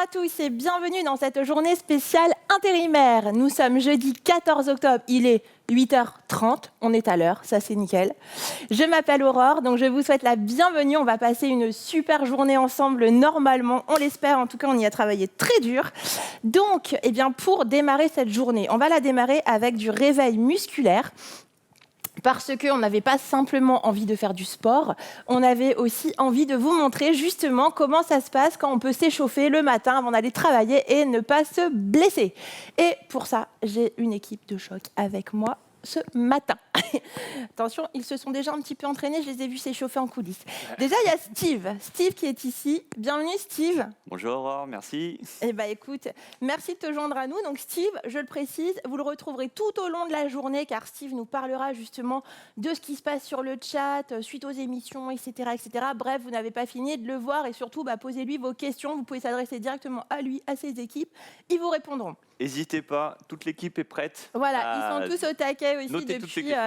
à tous et bienvenue dans cette journée spéciale intérimaire. Nous sommes jeudi 14 octobre, il est 8h30, on est à l'heure, ça c'est nickel. Je m'appelle Aurore, donc je vous souhaite la bienvenue. On va passer une super journée ensemble normalement, on l'espère, en tout cas on y a travaillé très dur. Donc, pour démarrer cette journée, on va la démarrer avec du réveil musculaire. Parce qu'on n'avait pas simplement envie de faire du sport, on avait aussi envie de vous montrer justement comment ça se passe quand on peut s'échauffer le matin avant d'aller travailler et ne pas se blesser. Et pour ça, j'ai une équipe de choc avec moi ce matin. Attention, ils se sont déjà un petit peu entraînés, je les ai vus s'échauffer en coulisses. Déjà, il y a Steve qui est ici. Bienvenue Steve. Bonjour Aurore, merci. Eh bien écoute, merci de te joindre à nous. Donc Steve, je le précise, vous le retrouverez tout au long de la journée car Steve nous parlera justement de ce qui se passe sur le chat, suite aux émissions, etc. etc. Bref, vous n'avez pas fini de le voir et surtout, posez-lui vos questions. Vous pouvez s'adresser directement à lui, à ses équipes. Ils vous répondront. N'hésitez pas, toute l'équipe est prête. Voilà, ils sont tous au taquet aussi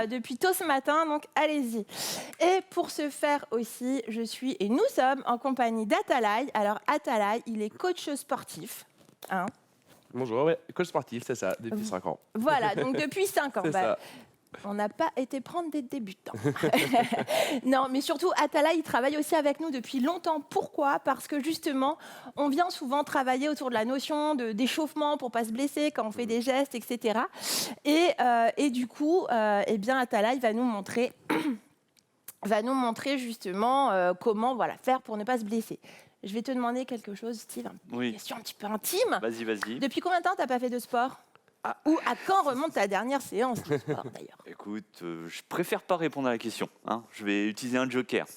depuis tôt ce matin, donc allez-y. Et pour ce faire aussi, nous sommes en compagnie d'Atalay. Alors Atalay, il est coach sportif. Hein. Bonjour, ouais, coach sportif, c'est ça, depuis 5 ans. Voilà, donc depuis 5 ans. C'est ça. On n'a pas été prendre des débutants. Non, mais surtout, Atalay, il travaille aussi avec nous depuis longtemps. Pourquoi ? Parce que justement, on vient souvent travailler autour de la notion d'échauffement pour ne pas se blesser quand on fait des gestes, etc. Et du coup, Atalay va nous montrer justement comment faire pour ne pas se blesser. Je vais te demander quelque chose, Steve, une question un petit peu intime. Vas-y. Depuis combien de temps tu n'as pas fait de sport ? Ou à quand remonte ta dernière séance de sport, d'ailleurs ? Écoute, je préfère pas répondre à la question. Je vais utiliser un joker.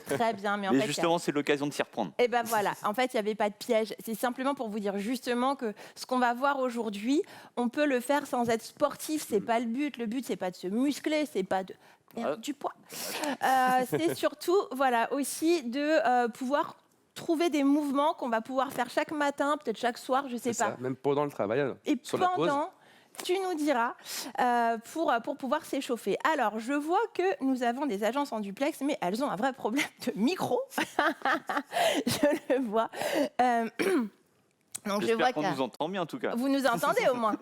Très bien, mais en fait... Mais justement, c'est l'occasion de s'y reprendre. Et ben voilà, en fait, il n'y avait pas de piège. C'est simplement pour vous dire justement que ce qu'on va voir aujourd'hui, on peut le faire sans être sportif. C'est pas le but. Le but, c'est pas de se muscler, c'est pas de perdre du poids. C'est surtout, aussi de pouvoir trouver des mouvements qu'on va pouvoir faire chaque matin, peut-être chaque soir, je sais pas. Ça, même pendant le travail, et sur la pause. Tu nous diras pour pouvoir s'échauffer. Alors, je vois que nous avons des agences en duplex, mais elles ont un vrai problème de micro. Je le vois. Donc, j'espère qu'on nous entend bien, en tout cas. Vous nous entendez au moins ?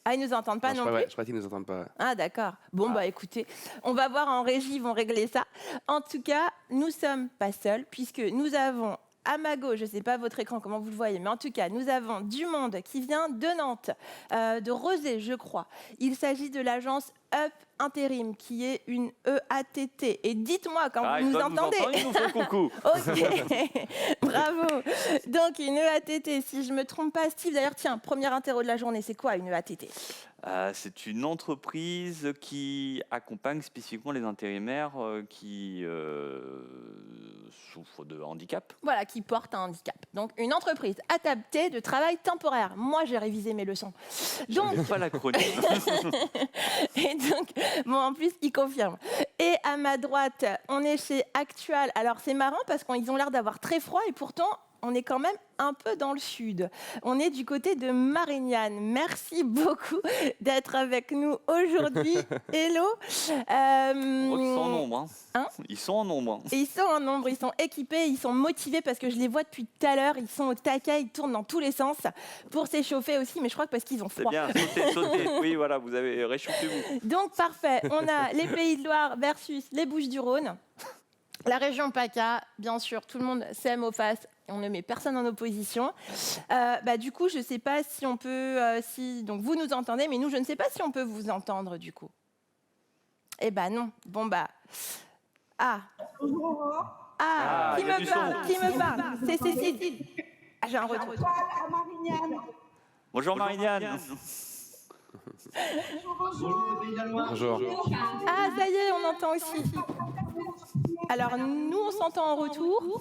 Ah, ils ne nous entendent pas non plus ? Je crois qu'ils ne nous entendent pas. Ouais. Ah, d'accord. Bon, écoutez, on va voir en régie, ils vont régler ça. En tout cas, nous ne sommes pas seuls, puisque nous avons à ma gauche, je ne sais pas votre écrain, comment vous le voyez, mais en tout cas, nous avons du monde qui vient de Nantes, de Rezé, je crois. Il s'agit de l'agence Up Intérim, qui est une EATT. Et dites-moi quand vous nous entendez. Ils nous font coucou. Ok, bravo. Donc, une EATT, si je ne me trompe pas, Steve, d'ailleurs, tiens, premier interro de la journée, c'est quoi une EATT ? C'est une entreprise qui accompagne spécifiquement les intérimaires qui souffrent de handicap. Voilà, qui portent un handicap. Donc, une entreprise adaptée de travail temporaire. Moi, j'ai révisé mes leçons. Donc, je n'ai pas l'acronyme. Et donc, en plus, il confirme. Et à ma droite, on est chez Actual. Alors, c'est marrant parce qu'ils ont l'air d'avoir très froid et pourtant, on est quand même un peu dans le sud. On est du côté de Marignane. Merci beaucoup d'être avec nous aujourd'hui. Hello. Ils sont en nombre. Ils sont en nombre. Et ils sont en nombre, ils sont équipés, ils sont motivés parce que je les vois depuis tout à l'heure. Ils sont au taquet, ils tournent dans tous les sens pour s'échauffer aussi, mais je crois que parce qu'ils ont froid. C'est bien, sautez. Oui, voilà, vous avez réchauffez-vous. Donc, parfait. On a les Pays de Loire versus les Bouches-du-Rhône. La région PACA, bien sûr, tout le monde s'aime aux faces. On ne met personne en opposition. Du coup, je ne sais pas si on peut... donc, vous nous entendez, mais nous, je ne sais pas si on peut vous entendre, du coup. Eh ben non. Bon, qui me parle C'est Cécile. J'ai un retour. Bonjour Marignane. Bonjour. Ah, ça y est, on entend aussi. Alors, nous, on s'entend en retour,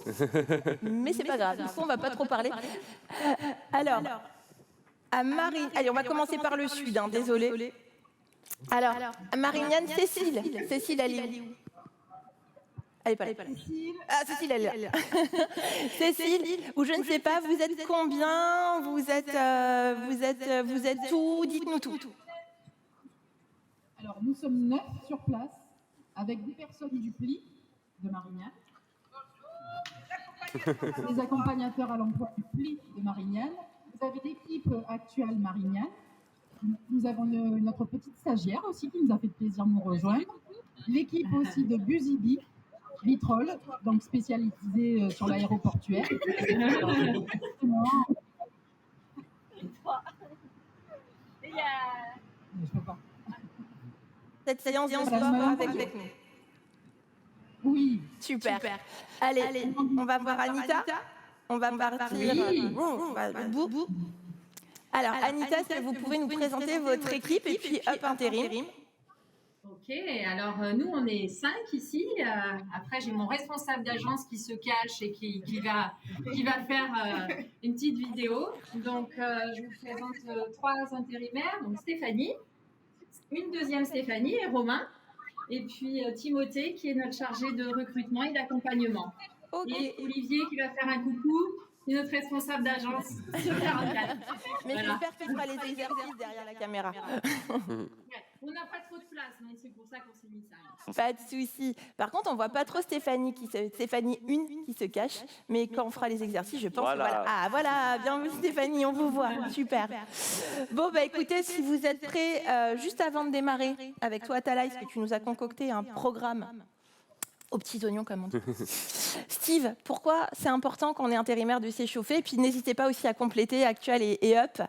mais c'est pas grave. Du coup, on va pas trop parler. Alors, à Marie... Allez, on va commencer par le sud, désolé. Alors, à Marignane, Cécile. Cécile, elle est où ? Elle n'est pas là. Ah, Cécile, elle est là. Cécile, ou je ne sais pas, vous êtes combien ? Vous êtes où ? Dites-nous tout. Alors, nous sommes 9 sur place, avec 10 personnes du pli de Marignane. les accompagnateurs à l'emploi du pli de Marignane. Vous avez l'équipe actuelle Marignane. Nous avons notre petite stagiaire aussi qui nous a fait plaisir de nous rejoindre. L'équipe aussi de Buzibi, Vitrolles, donc spécialisée sur l'aéroportuaire. Je peux pas. Cette séance de sport avec nous. Oui. Super. Allez, on va voir Anita. On va partir. Oui. Alors, Anita, est-ce que vous pouvez nous présenter votre équipe et puis Up Intérim? Ok, alors nous on est 5 ici. Après j'ai mon responsable d'agence qui se cache et qui va faire une petite vidéo. Donc je vous présente 3 intérimaires, donc Stéphanie, une deuxième Stéphanie et Romain, et puis Timothée qui est notre chargé de recrutement et d'accompagnement. Okay. Et Olivier qui va faire un coucou. C'est notre responsable d'agence sur 44. Mais voilà. j'espère que tu feras les exercices derrière la caméra. On n'a pas trop de place, donc c'est pour ça qu'on s'est mis ça. Pas de souci. Par contre, on voit pas trop Stéphanie 1 qui se cache. Mais quand on fera les exercices, je pense que voilà. Ah voilà, bienvenue Stéphanie, on vous voit. Super. Bon, bah écoutez, si vous êtes prêts, juste avant de démarrer avec toi, Atala, est-ce que tu nous as concocté un programme aux petits oignons, comme on dit. Steve, pourquoi c'est important qu'on ait intérimaire de s'échauffer? Et puis n'hésitez pas aussi à compléter Actual et Up.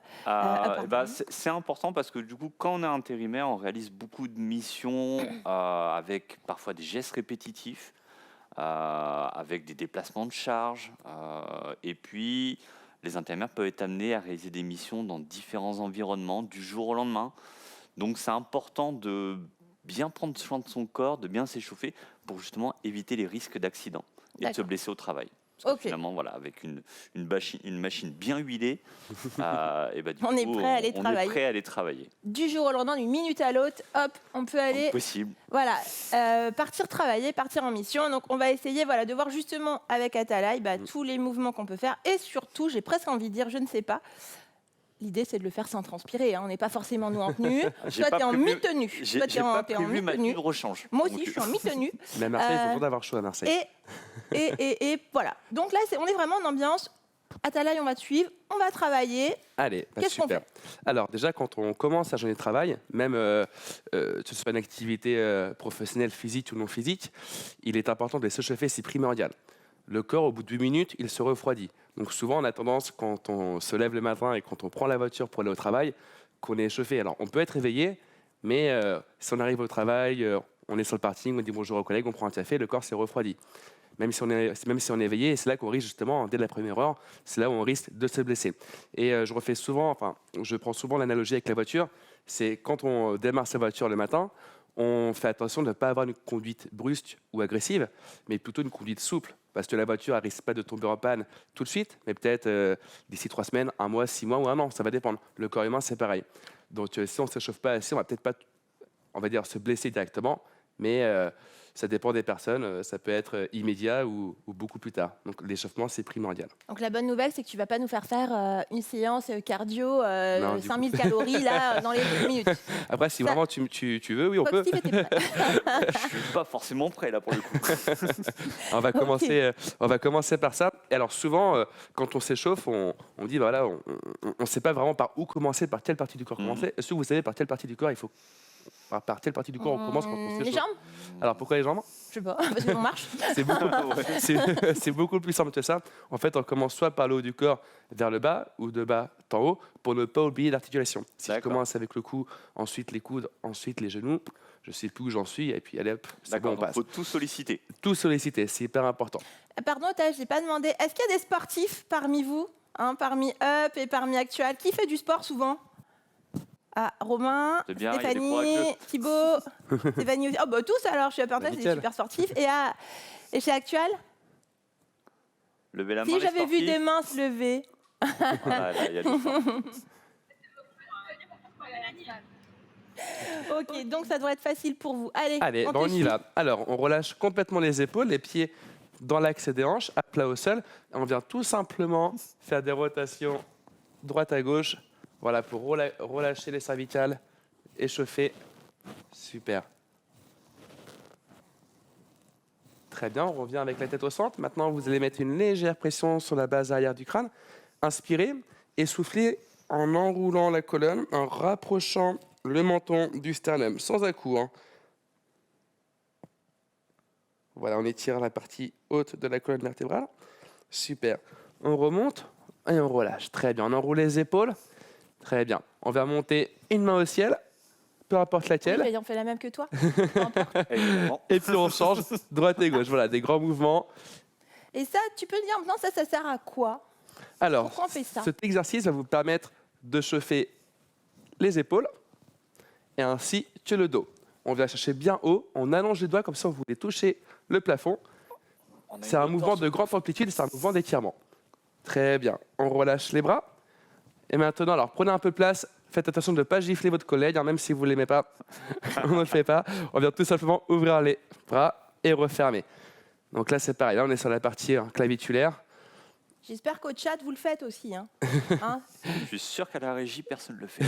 C'est important parce que du coup, quand on est intérimaire, on réalise beaucoup de missions avec parfois des gestes répétitifs, avec des déplacements de charge. Et puis, les intérimaires peuvent être amenés à réaliser des missions dans différents environnements du jour au lendemain. Donc, c'est important de bien prendre soin de son corps, de bien s'échauffer pour justement éviter les risques d'accident et de se blesser au travail. Parce que finalement, voilà, avec une machine bien huilée, on est prêt à aller travailler. Du jour au lendemain, d'une minute à l'autre, hop, on peut aller. Possible. Voilà, partir travailler, partir en mission. Donc, on va essayer, de voir justement avec Atalay tous les mouvements qu'on peut faire et surtout, j'ai presque envie de dire, je ne sais pas. L'idée, c'est de le faire sans transpirer. On n'est pas forcément nous en tenue. Toi, tu es en mi-tenue. J'ai pas prévu ma tenue de rechange. Moi aussi, je suis en mi-tenue. Mais à Marseille, il faut d'avoir chaud à Marseille. Et voilà. Donc là, on est vraiment en ambiance. Atalay, on va te suivre. On va travailler. Allez, qu'est-ce qu'on fait? Alors déjà, quand on commence sa journée de travail, même que ce soit une activité professionnelle, physique ou non physique, il est important de se chauffer, c'est primordial. Le corps, au bout de 8 minutes, il se refroidit. Donc souvent, on a tendance, quand on se lève le matin et quand on prend la voiture pour aller au travail, qu'on est échauffé. Alors, on peut être éveillé, mais si on arrive au travail, on est sur le parking, on dit bonjour aux collègues, on prend un café, le corps s'est refroidi. Même si on est éveillé, c'est là qu'on risque justement, dès la première heure, c'est là où on risque de se blesser. Et je prends souvent l'analogie avec la voiture, c'est quand on démarre sa voiture le matin, on fait attention de ne pas avoir une conduite brusque ou agressive, mais plutôt une conduite souple. Parce que la voiture ne risque pas de tomber en panne tout de suite, mais peut-être d'ici 3 semaines, 1 mois, 6 mois ou 1 an, ça va dépendre. Le corps humain, c'est pareil. Donc si on ne s'échauffe pas assez, on va peut-être pas, se blesser directement, mais ça dépend des personnes, ça peut être immédiat ou beaucoup plus tard. Donc l'échauffement, c'est primordial. Donc la bonne nouvelle, c'est que tu ne vas pas nous faire une séance cardio, 5000 calories là, dans les 10 minutes. Après, si vraiment tu veux, oui, on peut. Je ne suis pas forcément prêt là pour le coup. On va commencer par ça. Et alors souvent, quand on s'échauffe, on dit, voilà, on ne sait pas vraiment par où commencer, par quelle partie du corps commencer. Est-ce que vous savez par quelle partie du corps il faut... Par quelle partie du corps on commence quand on s'échauffe? Les jambes? Alors pourquoi les jambes? Je sais pas, parce qu'on marche. C'est beaucoup plus simple que ça. En fait, on commence soit par le haut du corps vers le bas ou de bas en haut pour ne pas oublier l'articulation. Si je commence avec le cou, ensuite les coudes, ensuite les genoux, je sais plus où j'en suis et puis allez hop, c'est bon, on passe. Il faut tout solliciter. Tout solliciter, c'est hyper important. Pardon, je n'ai pas demandé. Est-ce qu'il y a des sportifs parmi vous, parmi Up et parmi Actual, qui fait du sport souvent? Ah, Romain, bien, Stéphanie, Thibaut, Stéphanie aussi. Oh, bah tous alors, je suis à Perpète, c'est des super sportifs. Et chez Actual? Levez la main, si j'avais vu des mains se lever. Là, il y a du fort. Ok, donc ça devrait être facile pour vous. Allez, on y va. Alors, on relâche complètement les épaules, les pieds dans l'axe des hanches, à plat au sol. On vient tout simplement faire des rotations droite à gauche. Voilà, pour relâcher les cervicales, échauffer. Super. Très bien, on revient avec la tête au centre. Maintenant, vous allez mettre une légère pression sur la base arrière du crâne. Inspirez et soufflez en enroulant la colonne, en rapprochant le menton du sternum, sans à-coup. Voilà, on étire la partie haute de la colonne vertébrale. Super. On remonte et on relâche. Très bien. On enroule les épaules. Très bien. On va monter une main au ciel, peu importe laquelle. Oui, on fait la même que toi. Peu importe. Évidemment. Et puis on change droite et gauche. Voilà, des grands mouvements. Et ça, tu peux dire maintenant, ça sert à quoi? Alors, Pourquoi on fait ça? cet exercice va vous permettre de chauffer les épaules et ainsi que le dos. On vient chercher bien haut, on allonge les doigts comme ça, vous voulez toucher le plafond. On a C'est une un autre mouvement torsion. de grande amplitude, c'est un mouvement d'étirement. Très bien. On relâche les bras. Et maintenant, alors prenez un peu de place. Faites attention de ne pas gifler votre collègue, même si vous ne l'aimez pas. On ne le fait pas. On vient tout simplement ouvrir les bras et refermer. Donc là, c'est pareil. Là, on est sur la partie claviculaire. J'espère qu'au chat, vous le faites aussi. Hein. Je suis sûr qu'à la régie, personne ne le fait.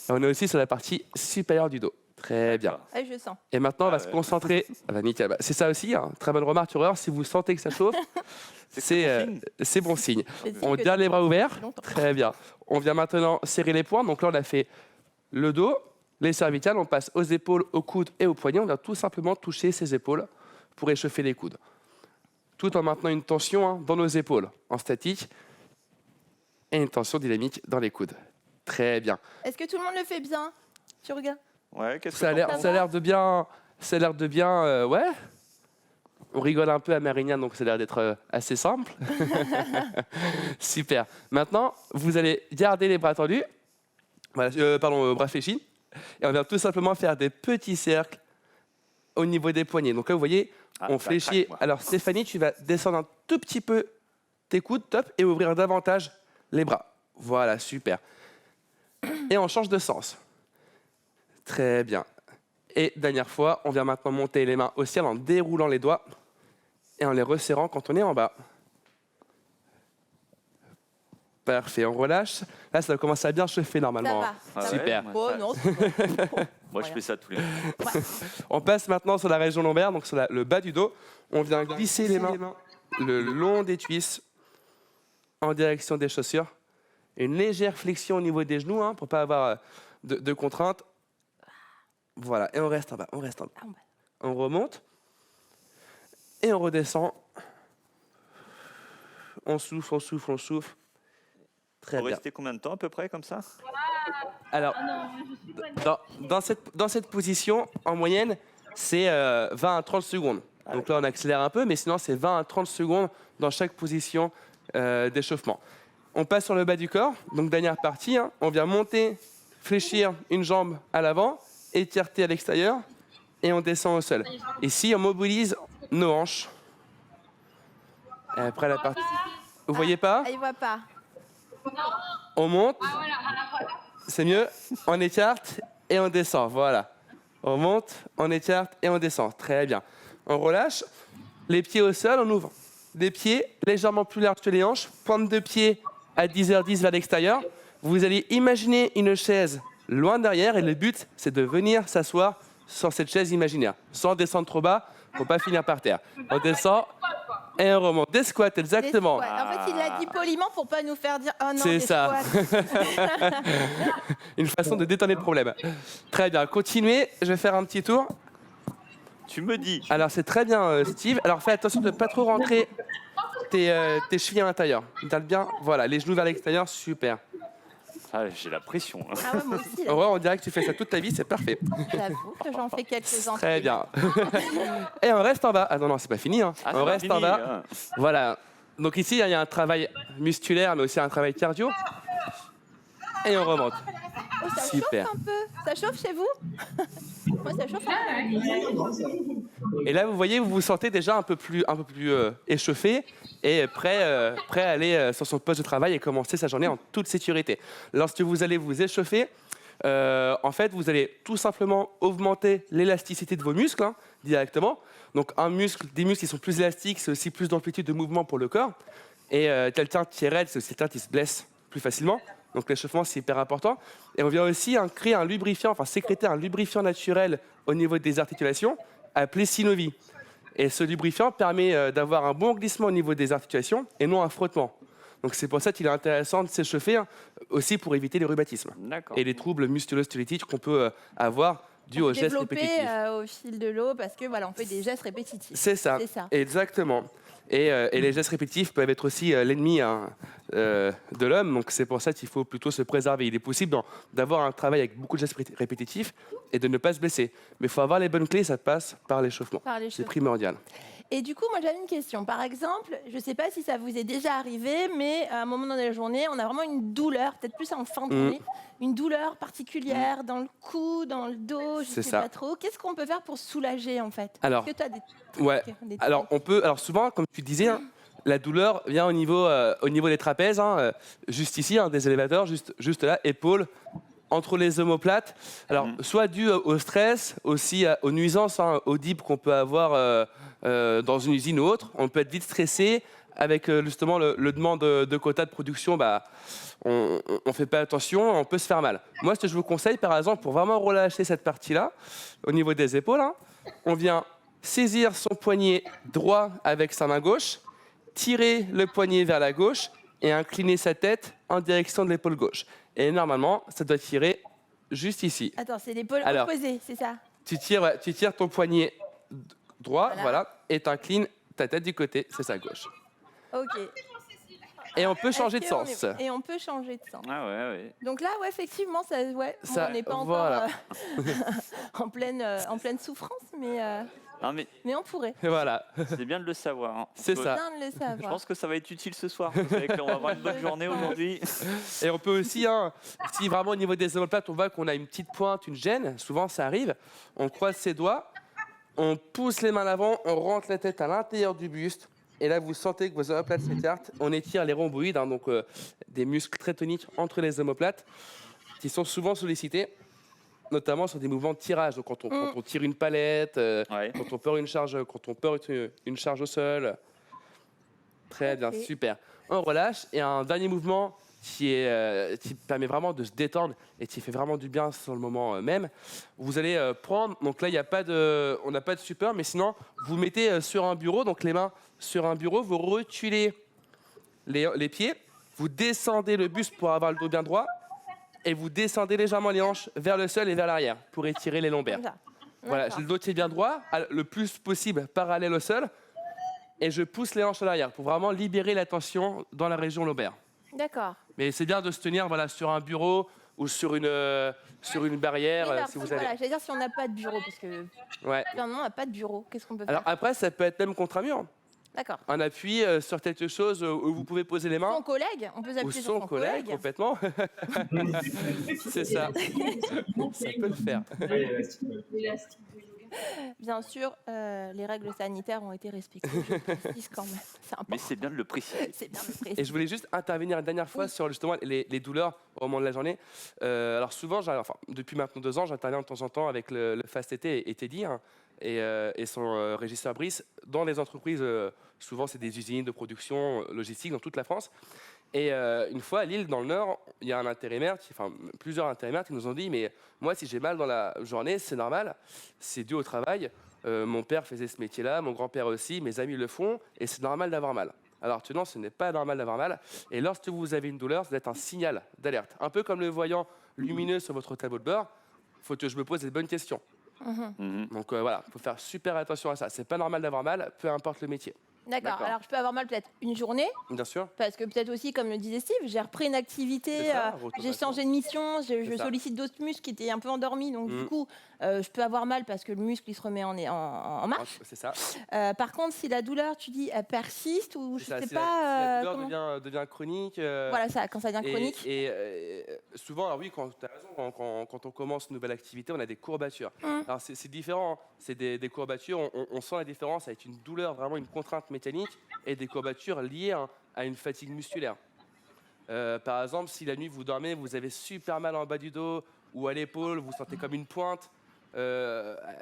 On est aussi sur la partie supérieure du dos. Très bien. Ah, je sens. Et maintenant, on va Ah se ouais. concentrer. Ah bah, nickel. Bah, c'est ça aussi, très bonne remarque, Aurore. Si vous sentez que ça chauffe, c'est bon signe. C'est dit On que garde les bras ouverts. depuis longtemps. Très bien. On vient maintenant serrer les poings. Donc là, on a fait le dos, les cervicales. On passe aux épaules, aux coudes et aux poignets. On va tout simplement toucher ses épaules pour échauffer les coudes. Tout en maintenant une tension dans nos épaules, en statique, et une tension dynamique dans les coudes. Très bien. Est-ce que tout le monde le fait bien? Tu regardes? Ouais, qu'est-ce que Ça a t'en l'air, penses ça a l'air de bien, ouais. On rigole un peu à Marignane, donc ça a l'air d'être assez simple. Super. Maintenant, vous allez garder les bras tendus, voilà, bras fléchis, et on va tout simplement faire des petits cercles au niveau des poignets. Donc là, vous voyez, on ça fléchit. craque, moi. Alors Stéphanie, tu vas descendre un tout petit peu tes coudes, top, et ouvrir davantage les bras. Voilà, super. Et on change de sens. Très bien. Et dernière fois, on vient maintenant monter les mains au ciel en déroulant les doigts et en les resserrant quand on est en bas. Parfait, on relâche. Là, ça va commencer à bien chauffer Ça normalement. va. Ah ça ouais, Super. va. moi, Oh non, c'est bon. Moi, je fais ça tous les jours. On passe maintenant sur la région lombaire, donc sur le bas du dos. On vient glisser les mains le long des cuisses en direction des chaussures. Une légère flexion au niveau des genoux pour ne pas avoir de contraintes. Voilà, et on reste en bas, on reste en bas. Ah, bah. On remonte et on redescend. On souffle, on souffle, on souffle. Très Faut bien. rester combien de temps à peu près comme ça? Alors, dans cette position, en moyenne, c'est 20 à 30 secondes. Donc là, on accélère un peu, mais sinon, c'est 20 à 30 secondes dans chaque position d'échauffement. On passe sur le bas du corps. Donc, dernière partie, on vient monter, fléchir une jambe à l'avant, écarter à l'extérieur, et on descend au sol. Ici, on mobilise nos hanches. Et après, la partie... Vous voyez pas? Ah, il voit pas. On monte. C'est mieux. On écarte et on descend. Voilà. On monte, on écarte et on descend. Très bien. On relâche. Les pieds au sol, on ouvre. Des pieds légèrement plus larges que les hanches. Pointe de pied à 10h10 vers l'extérieur. Vous allez imaginer une chaise loin derrière et le but, c'est de venir s'asseoir sur cette chaise imaginaire. Sans descendre trop bas pour pas finir par terre. On descend et on remonte. Des squats, exactement. Des squats. En fait, il l'a dit poliment pour pas nous faire dire oh non, C'est des ça. squats. Une façon de détendre le problème. Très bien, continuez. Je vais faire un petit tour. Tu me dis. Alors, c'est très bien, Steve. Alors, fais attention de ne pas trop rentrer tes chevilles à l'intérieur. Garde bien, voilà, les genoux vers l'extérieur, super. Ah, j'ai la pression. Hein. Ah ouais, moi aussi, là, Ouais, on dirait que tu fais ça toute ta vie, c'est parfait. j'avoue que j'en fais quelques-uns. Très bien. Et on reste en bas. Ah non, c'est pas fini. Ah, On c'est reste fini, en bas. hein. Voilà. Donc ici, il y a un travail musculaire, mais aussi un travail cardio. Et on remonte. Oh, ça Super. chauffe un peu. Ça chauffe chez vous? Moi, ça chauffe un peu. Et là, vous voyez, vous vous sentez déjà un peu plus échauffé et prêt à aller sur son poste de travail et commencer sa journée en toute sécurité. Lorsque vous allez vous échauffer, en fait, vous allez tout simplement augmenter l'élasticité de vos muscles directement. Donc, des muscles qui sont plus élastiques, c'est aussi plus d'amplitude de mouvement pour le corps. Et quelqu'un qui est raide, c'est aussi quelqu'un qui se blesse plus facilement. Donc l'échauffement, c'est hyper important. Et on vient aussi créer un lubrifiant, sécréter un lubrifiant naturel au niveau des articulations, appelé synovie. Et ce lubrifiant permet d'avoir un bon glissement au niveau des articulations et non un frottement. Donc c'est pour ça qu'il est intéressant de s'échauffer aussi pour éviter les rhumatismes D'accord. et les troubles musculo-squelettiques qu'on peut avoir dus aux gestes Développer répétitifs. au fil de l'eau parce que voilà, on fait des gestes répétitifs. C'est ça, C'est ça. exactement. Et les gestes répétitifs peuvent être aussi l'ennemi de l'homme, donc c'est pour ça qu'il faut plutôt se préserver. Il est possible d'avoir un travail avec beaucoup de gestes répétitifs et de ne pas se blesser. Mais il faut avoir les bonnes clés, ça passe par l'échauffement. Par les C'est cheveux. primordial. Et du coup, moi j'avais une question. Par exemple, je ne sais pas si ça vous est déjà arrivé, mais à un moment dans la journée, on a vraiment une douleur, peut-être plus en fin de journée, une douleur particulière dans le cou, dans le dos, je ne C'est sais ça. pas trop. Qu'est-ce qu'on peut faire pour soulager en fait? Alors, Est-ce que tu as des Ouais. trucs, des Alors, alors souvent, comme tu disais, hein, la douleur vient au niveau des trapèzes, juste ici, des élévateurs, juste là, épaules, entre les omoplates. Alors, soit dû au stress, aussi aux nuisances audibles qu'on peut avoir dans une usine ou autre. On peut être vite stressé. Avec justement le demande de quota de production, on ne fait pas attention, on peut se faire mal. Moi, ce que je vous conseille, par exemple, pour vraiment relâcher cette partie-là, au niveau des épaules, on vient saisir son poignet droit avec sa main gauche, tirer le poignet vers la gauche et incliner sa tête en direction de l'épaule gauche. Et normalement, ça doit tirer juste ici. Attends, c'est l'épaule Alors. opposée, c'est ça? Tu tires ton poignet droit, Voilà. voilà, et tu inclines ta tête du côté, c'est sa gauche. Ok. Et on peut changer de Est-ce qu'on sens. Et on peut changer de sens. Ah ouais. Donc là, ouais, effectivement, ça, ouais, bon, Ça, on n'est pas voilà. encore en pleine souffrance, Non, mais mais on pourrait. Et voilà, c'est bien de le savoir. Hein. c'est On peut- ça. Bien de le Je savoir. pense que ça va être utile ce soir. Vous savez qu'on va avoir une bonne journée aujourd'hui. Et on peut aussi, si vraiment au niveau des omoplates, on voit qu'on a une petite pointe, une gêne, souvent ça arrive, on croise ses doigts, on pousse les mains à l'avant, on rentre la tête à l'intérieur du buste, et là vous sentez que vos omoplates s'écartent, on étire les rhomboïdes, donc des muscles très toniques entre les omoplates, qui sont souvent sollicités, notamment sur des mouvements de tirage. Donc quand on tire une palette, Ouais. quand on porte une charge au sol. Très bien, Ok. super. On relâche et un dernier mouvement qui permet vraiment de se détendre et qui fait vraiment du bien sur le moment même. Vous allez prendre, donc là on n'a pas de support, mais sinon vous mettez sur un bureau, donc les mains sur un bureau, vous reculez les pieds, vous descendez le buste pour avoir le dos bien droit et vous descendez légèrement les hanches vers le sol et vers l'arrière pour étirer les lombaires. Comme ça. Voilà, D'accord. j'ai le dos qui est bien droit, le plus possible parallèle au sol, et je pousse les hanches à l'arrière pour vraiment libérer la tension dans la région lombaire. D'accord. Mais c'est bien de se tenir sur un bureau ou sur une barrière Mais alors, si vous voilà, avez. j'allais dire si on n'a pas de bureau, parce que Ouais. finalement, on n'a pas de bureau, qu'est-ce qu'on peut Alors faire? après, ça peut être même contre un mur. D'accord. Un appui sur quelque chose où vous pouvez poser les mains. Son collègue, on peut Ou s'appuyer sur son son collègue, collègue. complètement. C'est ça. Ça peut le faire. L'élastique de yoga. Bien sûr, les règles sanitaires ont été respectées, je précise quand même. C'est Mais important. c'est bien de le préciser. C'est bien de le préciser. Et je voulais juste intervenir une dernière fois Oui. sur justement les douleurs au moment de la journée. Alors souvent, depuis maintenant 2 ans, j'interviens de temps en temps avec le Fast été et Teddy et son régisseur Brice dans les entreprises. Souvent, c'est des usines de production logistique dans toute la France. Et une fois à Lille, dans le Nord, il y a un intérimaire, plusieurs intérimaires qui nous ont dit mais moi, si j'ai mal dans la journée, c'est normal, c'est dû au travail. Mon père faisait ce métier-là, mon grand-père aussi, mes amis le font, et c'est normal d'avoir mal. Alors non, ce n'est pas normal d'avoir mal. Et lorsque vous avez une douleur, ça doit être un signal d'alerte. Un peu comme le voyant lumineux sur votre tableau de bord, il faut que je me pose les bonnes questions. Mhm. Donc voilà, il faut faire super attention à ça. C'est pas normal d'avoir mal, peu importe le métier. D'accord. D'accord. Alors, je peux avoir mal peut-être une journée, Bien sûr. parce que peut-être aussi, comme le disait Steve, j'ai repris une activité, C'est ça, j'ai rotation. changé de mission, je C'est ça. sollicite d'autres muscles qui étaient un peu endormis, donc du Mm. coup, je peux avoir mal parce que le muscle il se remet en marche. C'est ça. Par contre, si la douleur, tu dis, elle persiste ou je C'est ça. sais Si pas la douleur comment. devient chronique. Voilà ça, quand ça devient chronique. Et souvent, alors oui, tu as raison, quand on commence une nouvelle activité, on a des courbatures. Alors c'est différent, hein. C'est des courbatures, on sent la différence avec une douleur, vraiment une contrainte mécanique, et des courbatures liées à une fatigue musculaire. Par exemple, si la nuit vous dormez, vous avez super mal en bas du dos ou à l'épaule, vous sentez comme une pointe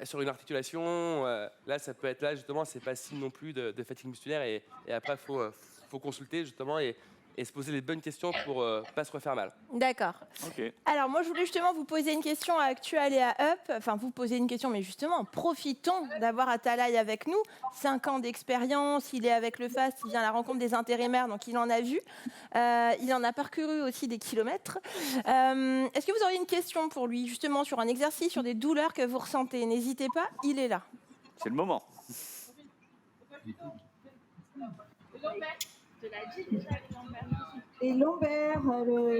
sur une articulation, là ça peut être là justement, c'est pas signe non plus de fatigue musculaire, et après il faut consulter justement et et se poser les bonnes questions pour pas se refaire mal. D'accord. Ok. Alors moi je voulais justement vous poser une question à Actual et à Up, enfin vous poser une question, mais justement profitons d'avoir Atalay avec nous, 5 ans d'expérience, il est avec le FAST, il vient à la rencontre des intérimaires, donc il en a vu, il en a parcouru aussi des kilomètres. Est-ce que vous auriez une question pour lui, justement sur un exercice, sur des douleurs que vous ressentez? N'hésitez pas, il est là. C'est le moment. Les lombaires.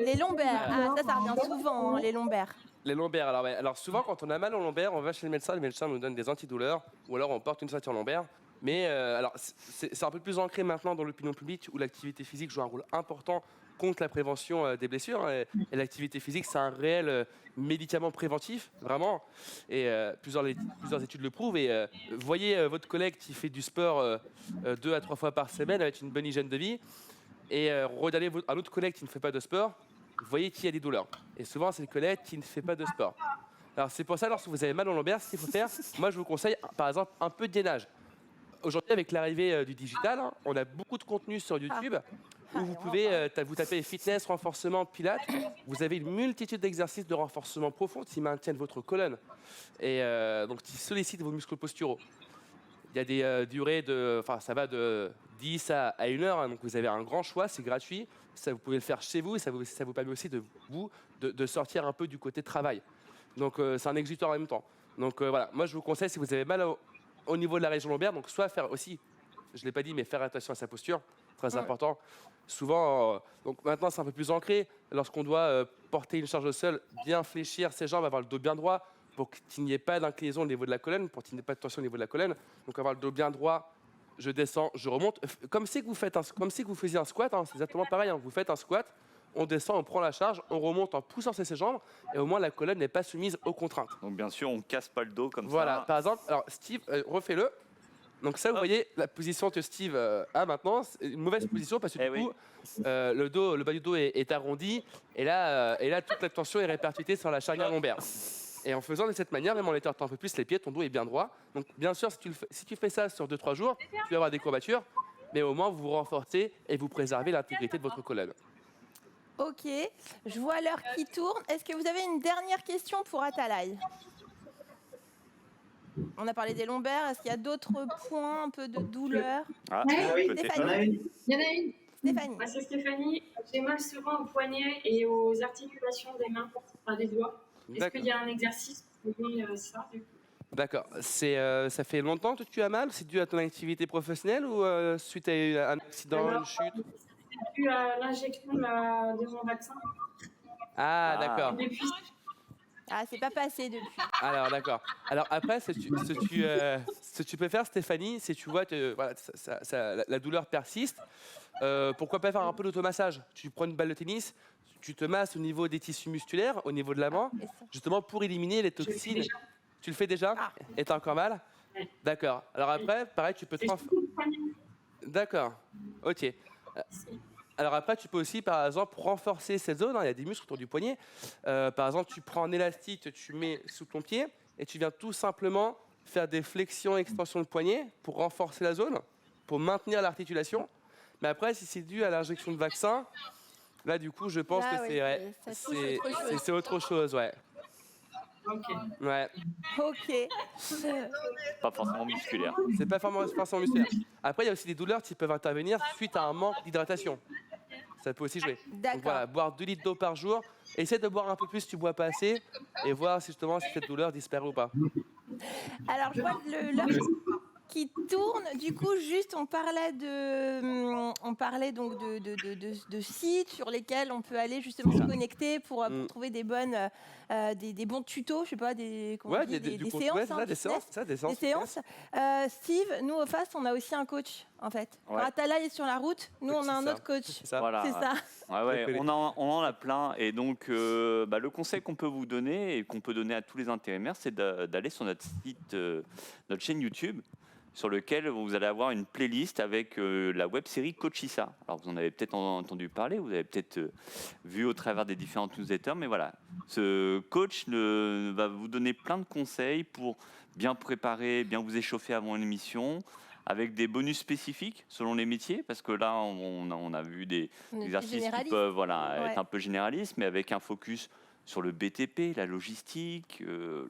Les lombaires, ah, ça revient souvent, hein, les lombaires. Les lombaires, alors, ouais. Alors souvent quand on a mal aux lombaires, on va chez le médecin nous donne des antidouleurs, ou alors on porte une ceinture lombaire. Mais alors c'est un peu plus ancré maintenant dans l'opinion publique où l'activité physique joue un rôle important contre la prévention des blessures. Et l'activité physique, c'est un réel médicament préventif, vraiment. Et plusieurs études le prouvent. Et voyez votre collègue qui fait du sport 2 à 3 fois par semaine avec une bonne hygiène de vie, et regardez un autre collègue qui ne fait pas de sport, vous voyez qui a des douleurs. Et souvent, c'est le collègue qui ne fait pas de sport. Alors c'est pour ça, lorsque vous avez mal aux lombaires, ce qu'il faut faire, moi je vous conseille par exemple un peu de gainage. Aujourd'hui, avec l'arrivée du digital, on a beaucoup de contenu sur YouTube où vous pouvez vous taper fitness, renforcement, pilates. Vous avez une multitude d'exercices de renforcement profond qui maintiennent votre colonne et donc qui sollicitent vos muscles posturaux. Il y a des durées ça va de 10 à 1 heure, hein, donc vous avez un grand choix, c'est gratuit. Ça, vous pouvez le faire chez vous et ça vous permet aussi de sortir un peu du côté travail. Donc c'est un exutoire en même temps. Donc voilà, moi je vous conseille, si vous avez mal au niveau de la région lombaire, donc soit faire aussi, je ne l'ai pas dit, mais faire attention à sa posture, très important. Souvent, donc maintenant c'est un peu plus ancré, lorsqu'on doit porter une charge au sol, bien fléchir ses jambes, avoir le dos bien droit, pour qu'il n'y ait pas d'inclinaison au niveau de la colonne, pour qu'il n'y ait pas de tension au niveau de la colonne. Donc avoir le dos bien droit, je descends, je remonte, comme si vous faisiez un squat, hein, c'est exactement pareil, hein. Vous faites un squat, on descend, on prend la charge, on remonte en poussant ses jambes, et au moins la colonne n'est pas soumise aux contraintes. Donc bien sûr, on casse pas le dos comme Voilà, ça. par exemple, alors Steve, refais-le. Donc ça, vous voyez, la position que Steve a maintenant, c'est une mauvaise position parce que du coup, le bas du dos est arrondi, et là, toute la tension est répercutée sur la charnière lombaire. Et en faisant de cette manière, même en écartant un peu plus les pieds, ton dos est bien droit. Donc bien sûr, si tu fais ça sur 2-3 jours, tu vas avoir des courbatures, mais au moins vous vous renforcez et vous préservez l'intégrité de votre colonne. Ok, je vois l'heure qui tourne. Est-ce que vous avez une dernière question pour Atalay? On a parlé des lombaires. Est-ce qu'il y a d'autres points, un peu de douleur? Ah, oui, peut-être. Stéphanie. Il y en a une. Stéphanie. Moi, c'est Stéphanie. J'ai mal souvent aux poignets et aux articulations des mains, enfin des doigts. Est-ce qu'il y a un exercice pour aider ça? D'accord. Ça fait longtemps que tu as mal? C'est dû à ton activité professionnelle ou suite à un accident, une chute? C'est dû à l'injection de mon vaccin. Ah, d'accord. Depuis, Ah, c'est pas passé depuis. Alors, d'accord. Alors après, ce que tu peux faire, Stéphanie, c'est tu vois que voilà, la douleur persiste. Pourquoi pas faire un peu d'automassage? Tu prends une balle de tennis, tu te masses au niveau des tissus musculaires, au niveau de l'avant, justement pour éliminer les toxines. Tu le fais déjà? Et t'as encore mal? Ouais. D'accord. Alors après, pareil, tu peux te D'accord. Ok. Alors après, tu peux aussi, par exemple, renforcer cette zone. Hein, il y a des muscles autour du poignet. Par exemple, tu prends un élastique, tu mets sous ton pied et tu viens tout simplement faire des flexions et extensions de poignet pour renforcer la zone, pour maintenir l'articulation. Mais après, si c'est dû à l'injection de vaccin, là, du coup, je pense Là, que oui, c'est autre chose, ouais. Ok. Ouais. Ok. Pas forcément musculaire. C'est pas forcément musculaire. Après, il y a aussi des douleurs qui peuvent intervenir suite à un manque d'hydratation. Ça peut aussi jouer. Donc D'accord. voilà, boire 2 litres d'eau par jour. Essaie de boire un peu plus si tu bois pas assez et voir justement si cette douleur disparaît ou pas. Alors, je vois que l'heure qui tourne. Du coup, juste, on parlait donc de sites sur lesquels on peut aller justement se connecter pour trouver des bons tutos, je sais pas, des séances. Ouais, des séances. Steve, nous au FAST, on a aussi un coach en fait. Ouais. Quand Atalay est sur la route, nous on a un autre coach. C'est ça. Voilà. C'est ça. Ouais, on en a plein. Et donc, le conseil qu'on peut vous donner et qu'on peut donner à tous les intérimaires, c'est d'aller sur notre site, notre chaîne YouTube, sur lequel vous allez avoir une playlist avec la web-série Coachissa. Alors, vous en avez peut-être entendu parler, vous avez peut-être vu au travers des différentes newsletters, mais voilà. Ce coach va vous donner plein de conseils pour bien préparer, bien vous échauffer avant une émission, avec des bonus spécifiques selon les métiers, parce que là, on a vu des exercices qui peuvent être un peu généralistes, mais avec un focus sur le BTP, la logistique,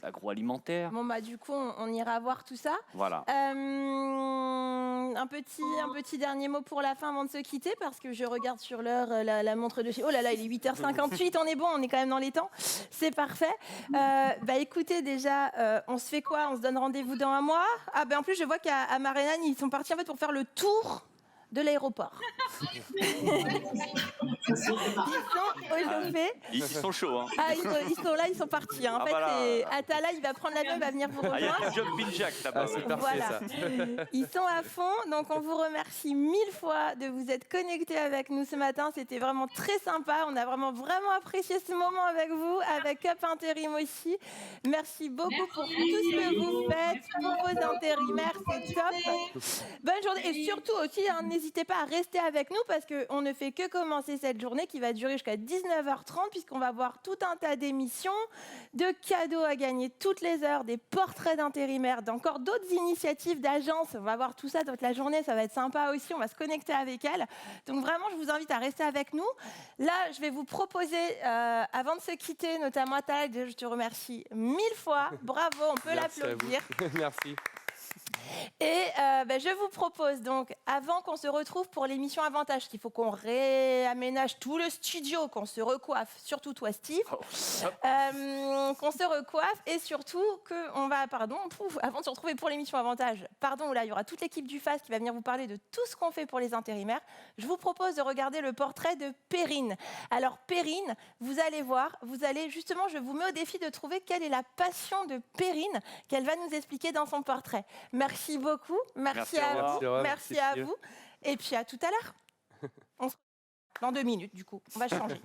l'agroalimentaire. Bon, bah, du coup, on ira voir tout ça. Voilà. Un petit dernier mot pour la fin avant de se quitter, parce que je regarde sur l'heure la montre de chez... Oh là là, il est 8h58, on est bon, on est quand même dans les temps. C'est parfait. Écoutez, déjà, on se fait quoi? On se donne rendez-vous dans un mois? Ah, en plus, je vois qu'à Marianne, ils sont partis en fait pour faire le tour de l'aéroport. Ils sont échauffés. Ils sont chauds. Hein. Ah, ils sont là, ils sont partis. Hein. En fait, Atala, il va prendre l'avion, il va venir vous rejoindre. Il y a Job Binjak là-bas. C'est parfait, ça. Ils sont à fond, donc on vous remercie 1000 fois de vous être connectés avec nous ce matin. C'était vraiment très sympa. On a vraiment apprécié ce moment avec vous, avec Up Intérim aussi. Merci beaucoup pour tout ce que vous faites, pour vos intérimaires, c'est top. Bonne journée et surtout aussi, n'hésitez pas à rester avec nous parce qu'on ne fait que commencer cette journée qui va durer jusqu'à 19h30 puisqu'on va voir tout un tas d'émissions, de cadeaux à gagner toutes les heures, des portraits d'intérimaires, d'encore d'autres initiatives d'agences. On va voir tout ça toute la journée, ça va être sympa aussi, on va se connecter avec elles. Donc vraiment, je vous invite à rester avec nous. Là, je vais vous proposer, avant de se quitter, notamment Atala, je te remercie 1000 fois. Bravo, on peut l'applaudir. Merci. Et je vous propose donc, avant qu'on se retrouve pour l'émission Avantage, qu'il faut qu'on réaménage tout le studio, qu'on se recoiffe, surtout toi Steve, qu'on se recoiffe et surtout qu'on va, avant de se retrouver pour l'émission Avantage, là il y aura toute l'équipe du FAS qui va venir vous parler de tout ce qu'on fait pour les intérimaires. Je vous propose de regarder le portrait de Perrine. Alors Perrine, vous allez voir, justement, je vous mets au défi de trouver quelle est la passion de Perrine qu'elle va nous expliquer dans son portrait. Merci beaucoup, merci à vous, et puis à tout à l'heure. On se retrouve dans 2 minutes, du coup, on va changer.